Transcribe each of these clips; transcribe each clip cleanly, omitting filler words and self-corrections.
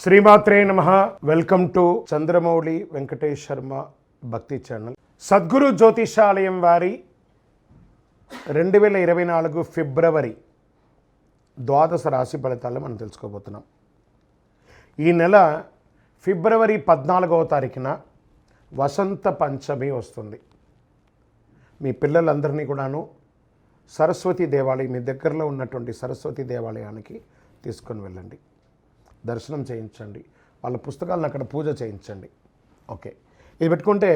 శ్రీమాత్రే నమః. Welcome to Chandramouli Venkatesh Sharma భక్తి ఛానల్. సద్గురు జ్యోతిషాలయం వారి 2024 ఫిబ్రవరి ద్వాదశ రాశి ఫలితాలను మనం తెలుసుకోబోతున్నాం. ఈ నెల ఫిబ్రవరి 14వ తారీఖున వసంత పంచమి వస్తుంది. మీ పిల్లలందరినీ కూడాను సరస్వతి దేవాలయం, మీ దగ్గరలో ఉన్నటువంటి సరస్వతి దేవాలయానికి తీసుకొని వెళ్ళండి, దర్శనం చేయించండి, వాళ్ళ పుస్తకాలను అక్కడ పూజ చేయించండి. ఓకే, ఇది పెట్టుకుంటే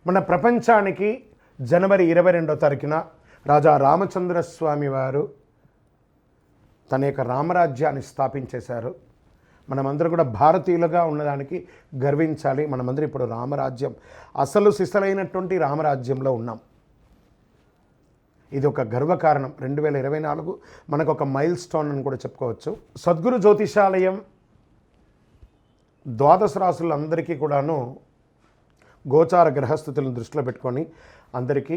మన ప్రపంచానికి జనవరి 22వ తారీఖున రాజా రామచంద్రస్వామి వారు తన యొక్క రామరాజ్యాన్ని స్థాపించేశారు. మనమందరం కూడా భారతీయులుగా ఉన్నదానికి గర్వించాలి. మనమందరం ఇప్పుడు రామరాజ్యం, అసలు సిసలైనటువంటి రామరాజ్యంలో ఉన్నాం. ఇది ఒక గర్వకారణం. 2024 మనకు ఒక మైల్ స్టోన్ అని కూడా చెప్పుకోవచ్చు. సద్గురు జ్యోతిషాలయం ద్వాదశ రాశులందరికీ కూడాను గోచార గ్రహస్థితులను దృష్టిలో పెట్టుకొని అందరికీ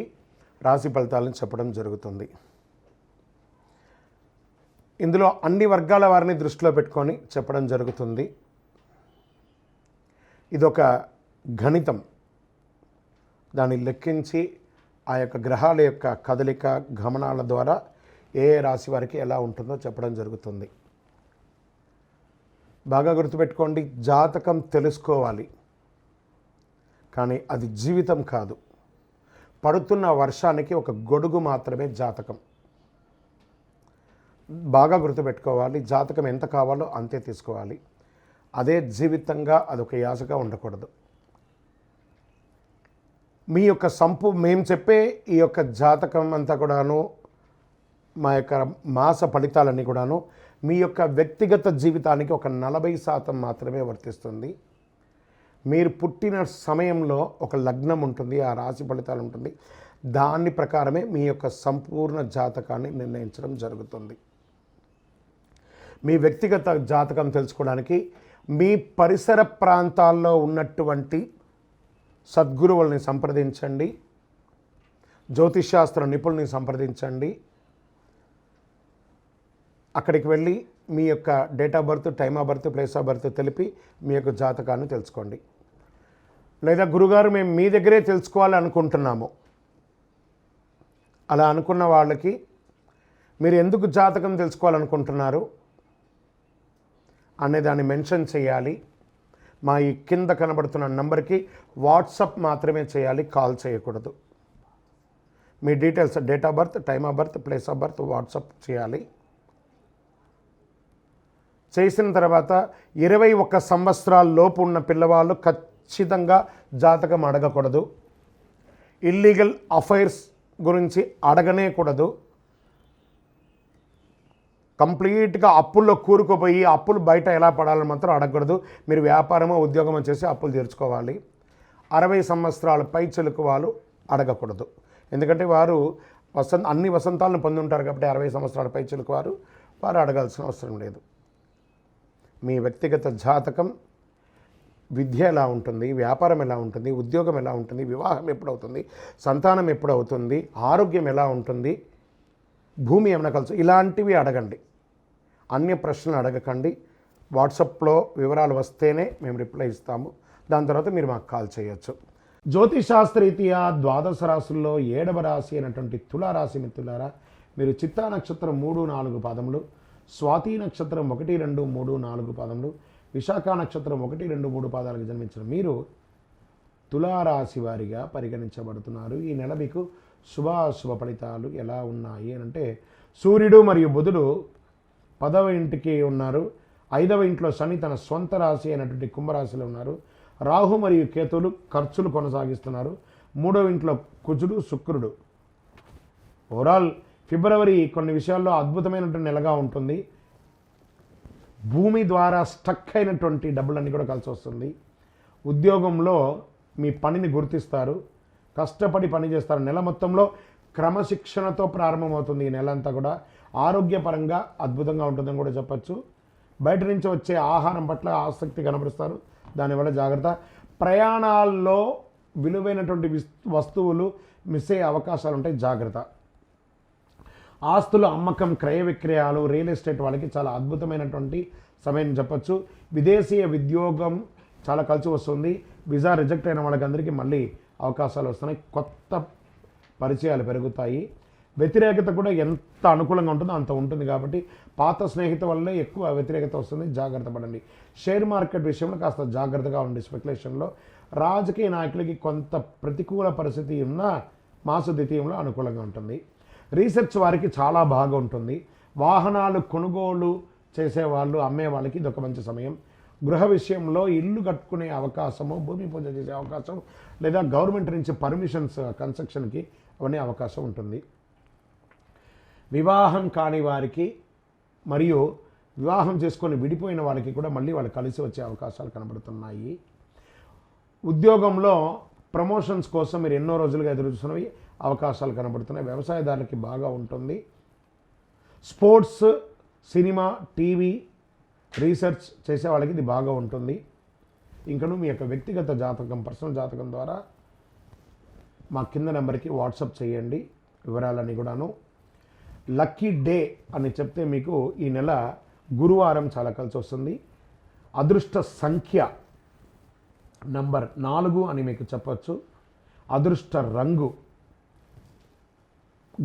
రాశి ఫలితాలను చెప్పడం జరుగుతుంది. ఇందులో అన్ని వర్గాల వారిని దృష్టిలో పెట్టుకొని చెప్పడం జరుగుతుంది. ఇదొక గణితం. దాన్ని లెక్కించి ఆ యొక్క గ్రహాల యొక్క కదలిక గమనాల ద్వారా ఏ రాశి వారికి ఎలా ఉంటుందో చెప్పడం జరుగుతుంది. బాగా గుర్తుపెట్టుకోండి, జాతకం తెలుసుకోవాలి, కానీ అది జీవితం కాదు. పడుతున్న వర్షానికి ఒక గొడుగు మాత్రమే జాతకం. బాగా గుర్తుపెట్టుకోవాలి, జాతకం ఎంత కావాలో అంతే తీసుకోవాలి. అదే జీవితంగా అదొక యాసగా ఉండకూడదు. మీ యొక్క మేము చెప్పే ఈ యొక్క జాతకం అంతా కూడాను, మా యొక్క మాస ఫలితాలన్నీ కూడాను మీ యొక్క వ్యక్తిగత జీవితానికి ఒక 40% మాత్రమే వర్తిస్తుంది. మీరు పుట్టిన సమయంలో ఒక లగ్నం ఉంటుంది, ఆ రాశి ఫలితాలు ఉంటుంది. దాని ప్రకారమే మీ యొక్క సంపూర్ణ జాతకాన్ని నిర్ణయించడం జరుగుతుంది. మీ వ్యక్తిగత జాతకం తెలుసుకోవడానికి మీ పరిసర ప్రాంతాల్లో ఉన్నటువంటి సద్గురువుల్ని సంప్రదించండి, జ్యోతిషాస్త్ర నిపుణుల్ని సంప్రదించండి. అక్కడికి వెళ్ళి మీ యొక్క date of birth, time of birth, place of birth తెలిపి మీ యొక్క జాతకాన్ని తెలుసుకోండి. లేదా గురుగారు మేము మీ దగ్గరే తెలుసుకోవాలి అనుకుంటున్నాము, అలా అనుకున్న వాళ్ళకి మీరు ఎందుకు జాతకం తెలుసుకోవాలనుకుంటున్నారు అనేదాన్ని మెన్షన్ చేయాలి. మా ఈ కింద కనబడుతున్న నంబర్కి వాట్సాప్ మాత్రమే చేయాలి, కాల్ చేయకూడదు. మీ details, date of birth, time of birth, place of birth WhatsApp చేయాలి. చేసిన తర్వాత 21 సంవత్సరాల లోపు ఉన్న పిల్లవాళ్ళు ఖచ్చితంగా జాతకం అడగకూడదు. ఇల్లీగల్ అఫైర్స్ గురించి అడగనే కూడదు. కంప్లీట్గా అప్పుల్లో కూరుకుపోయి అప్పులు బయట ఎలా పడాలని మాత్రం అడగకూడదు. మీరు వ్యాపారమో ఉద్యోగమో చేసి అప్పులు తీర్చుకోవాలి. 60 సంవత్సరాల పై చెలుకు వాళ్ళు అడగకూడదు. ఎందుకంటే వారు అన్ని వసంతాలను పొంది ఉంటారు కాబట్టి 60 సంవత్సరాల పై చెలుకు వారు అడగాల్సిన అవసరం లేదు. మీ వ్యక్తిగత జాతకం, విద్య ఎలా ఉంటుంది, వ్యాపారం ఎలా ఉంటుంది, ఉద్యోగం ఎలా ఉంటుంది, వివాహం ఎప్పుడవుతుంది, సంతానం ఎప్పుడవుతుంది, ఆరోగ్యం ఎలా ఉంటుంది, భూమి ఏమైనా కలుసు, ఇలాంటివి అడగండి. అన్య ప్రశ్నలు అడగకండి. వాట్సాప్లో వివరాలు వస్తేనే మేము రిప్లై ఇస్తాము. దాని తర్వాత మీరు మాకు కాల్ చేయొచ్చు. జ్యోతిషాస్త్రరీత్యా ద్వాదశ రాశుల్లో 7వ రాశి అయినటువంటి తులారాశి మిత్రులారా, మీరు చిత్తా నక్షత్రం 3, 4 పాదములు, స్వాతి నక్షత్రం 1, 2, 3, 4 పాదములు, విశాఖ నక్షత్రం 1, 2, 3 పాదాలకు జన్మించిన మీరు తులారాశి వారిగా పరిగణించబడుతున్నారు. ఈ నెల మీకు శుభాశుభ ఫలితాలు ఎలా ఉన్నాయి అని అంటే, సూర్యుడు మరియు బుధుడు 10వ ఇంటికి ఉన్నారు. 5వ ఇంట్లో శని తన స్వంత రాశి అయినటువంటి కుంభరాశిలో ఉన్నారు. రాహు మరియు కేతువులు ఖర్చులు కొనసాగిస్తున్నారు. 3వ ఇంట్లో కుజుడు, శుక్రుడు. ఓవరాల్ ఫిబ్రవరి కొన్ని విషయాల్లో అద్భుతమైనటువంటి నెలగా ఉంటుంది. భూమి ద్వారా స్టక్ అయినటువంటి డబ్బులన్నీ కూడా కలిసి వస్తుంది. ఉద్యోగంలో మీ పనిని గుర్తిస్తారు, కష్టపడి పని చేస్తారు. నెల మొత్తంలో క్రమశిక్షణతో ప్రారంభమవుతుంది ఈ నెల అంతా కూడా. ఆరోగ్యపరంగా అద్భుతంగా ఉంటుందని కూడా చెప్పచ్చు. బయట నుంచి వచ్చే ఆహారం పట్ల ఆసక్తి కనబరుస్తారు, దానివల్ల జాగ్రత్త. ప్రయాణాల్లో విలువైనటువంటి వస్తువులు మిస్ అయ్యే అవకాశాలు ఉంటాయి, జాగ్రత్త. ఆస్తుల అమ్మకం, క్రయ విక్రయాలు, రియల్ ఎస్టేట్ వాళ్ళకి చాలా అద్భుతమైనటువంటి సమయం చెప్పచ్చు. విదేశీయ ఉద్యోగం చాలా కలిసి వస్తుంది. వీసా రిజెక్ట్ అయిన వాళ్ళకందరికీ మళ్ళీ అవకాశాలు వస్తున్నాయి. కొత్త పరిచయాలు పెరుగుతాయి. వ్యతిరేకత కూడా ఎంత అనుకూలంగా ఉంటుందో అంత ఉంటుంది కాబట్టి పాత స్నేహితుల వల్లే ఎక్కువ వ్యతిరేకత వస్తుంది. జాగ్రత్త పడండి. షేర్ మార్కెట్ విషయంలో కాస్త జాగ్రత్తగా ఉండి. స్పెక్యులేషన్లో రాజకీయ నాయకులకి కొంత ప్రతికూల పరిస్థితి ఉన్న మాస ద్వితీయంలో అనుకూలంగా ఉంటుంది. రీసెర్చ్ వారికి చాలా బాగా ఉంటుంది. వాహనాలు కొనుగోలు చేసేవాళ్ళు, అమ్మే వాళ్ళకి ఇది ఒక మంచి సమయం. గృహ విషయంలో ఇల్లు కట్టుకునే అవకాశము, భూమి పూజ చేసే అవకాశం, లేదా గవర్నమెంట్ నుంచి పర్మిషన్స్ కన్స్ట్రక్షన్కి అవన్నీ అవకాశం ఉంటుంది. వివాహం కాని వారికి మరియు వివాహం చేసుకొని విడిపోయిన వాళ్ళకి కూడా మళ్ళీ వాళ్ళు కలిసి వచ్చే అవకాశాలు కనబడుతున్నాయి. ఉద్యోగంలో ప్రమోషన్స్ కోసం మీరు ఎన్నో రోజులుగా ఎదురు చూస్తున్నవి అవకాశాలు కనబడుతున్నాయి. వ్యవసాయదారులకి బాగా ఉంటుంది. స్పోర్ట్స్, సినిమా, టీవీ, రీసెర్చ్ చేసే వాళ్ళకి ఇది బాగా ఉంటుంది. ఇంకను మీ యొక్క వ్యక్తిగత జాతకం, పర్సనల్ జాతకం ద్వారా మా కింద నెంబర్కి వాట్సాప్ చేయండి వివరాలన్నీ కూడాను. లక్కీ డే అని చెప్తే మీకు ఈ నెల గురువారం చాలా కలిసి వస్తుంది. అదృష్ట సంఖ్య నంబర్ 4 అని మీకు చెప్పచ్చు. అదృష్ట రంగు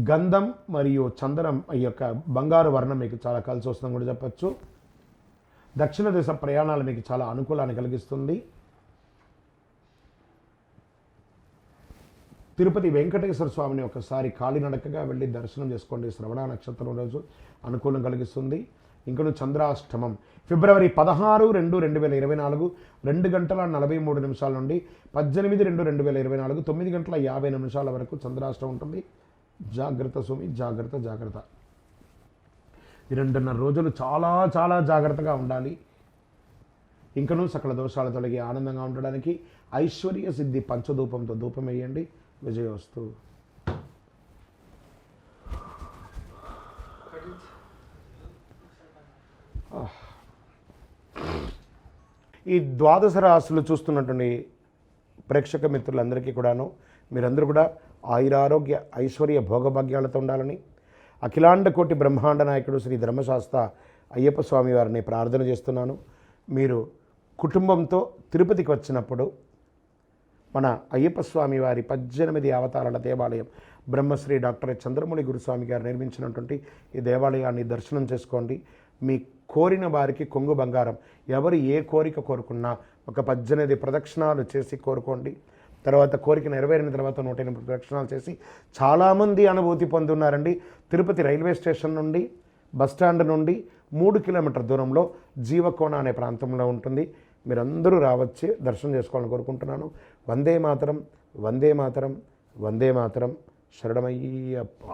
గంధం మరియు చందనం, ఈ యొక్క బంగారు వర్ణం మీకు చాలా కలిసి వస్తుందని కూడా చెప్పచ్చు. దక్షిణ దిశ ప్రయాణాలు మీకు చాలా అనుకూలాన్ని కలిగిస్తుంది. తిరుపతి వెంకటేశ్వర స్వామిని ఒకసారి కాలినడకగా వెళ్ళి దర్శనం చేసుకోండి. శ్రవణ నక్షత్రం రోజు అనుకూలం కలిగిస్తుంది. ఇంకను చంద్రాష్టమం ఫిబ్రవరి 16/2/2024 2:43 నుండి 18/2/2024 9:50 వరకు చంద్రాష్టమం ఉంటుంది. జాగ్రత్త స్వామి, జాగ్రత్త జాగ్రత్త. ఈ 2.5 రోజులు చాలా చాలా జాగ్రత్తగా ఉండాలి. ఇంకనూ సకల దోషాలు తొలగి ఆనందంగా ఉండడానికి ఐశ్వర్య సిద్ధి పంచధూపంతో ధూపం వేయండి. విజయోస్తు. ఈ ద్వాదశ రాశులు చూస్తున్నటువంటి ప్రేక్షక మిత్రులందరికీ కూడాను మీరందరూ కూడా ఆయురారోగ్య ఐశ్వర్య భోగభాగ్యాలతో ఉండాలని అఖిలాండ కోటి బ్రహ్మాండ నాయకుడు శ్రీ ధర్మశాస్త్ర అయ్యప్ప స్వామి వారిని ప్రార్థన చేస్తున్నాను. మీరు కుటుంబంతో తిరుపతికి వచ్చినప్పుడు మన అయ్యప్ప స్వామి వారి 18 అవతారాల దేవాలయం బ్రహ్మశ్రీ డాక్టర్ చంద్రమౌళి గురుస్వామి గారు నిర్మించినటువంటి ఈ దేవాలయాన్ని దర్శనం చేసుకోండి. మీ కోరిన వారికి కొంగు బంగారం, ఎవరు ఏ కోరిక కోరుకున్నా ఒక 18 ప్రదక్షిణాలు చేసి కోరుకోండి. తర్వాత కోరిక నెరవేరిన తర్వాత 108 ప్రదక్షిణాలు చేసి చాలామంది అనుభూతి పొందున్నారండి. తిరుపతి రైల్వే స్టేషన్ నుండి బస్టాండ్ నుండి 3 కిలోమీటర్ దూరంలో జీవకోణ అనే ప్రాంతంలో ఉంటుంది. మీరందరూ రావచ్చి దర్శనం చేసుకోవాలని కోరుకుంటున్నాను. వందే మాతరం, వందే మాతరం, వందే మాతరం. శరణమయ్యప్ప.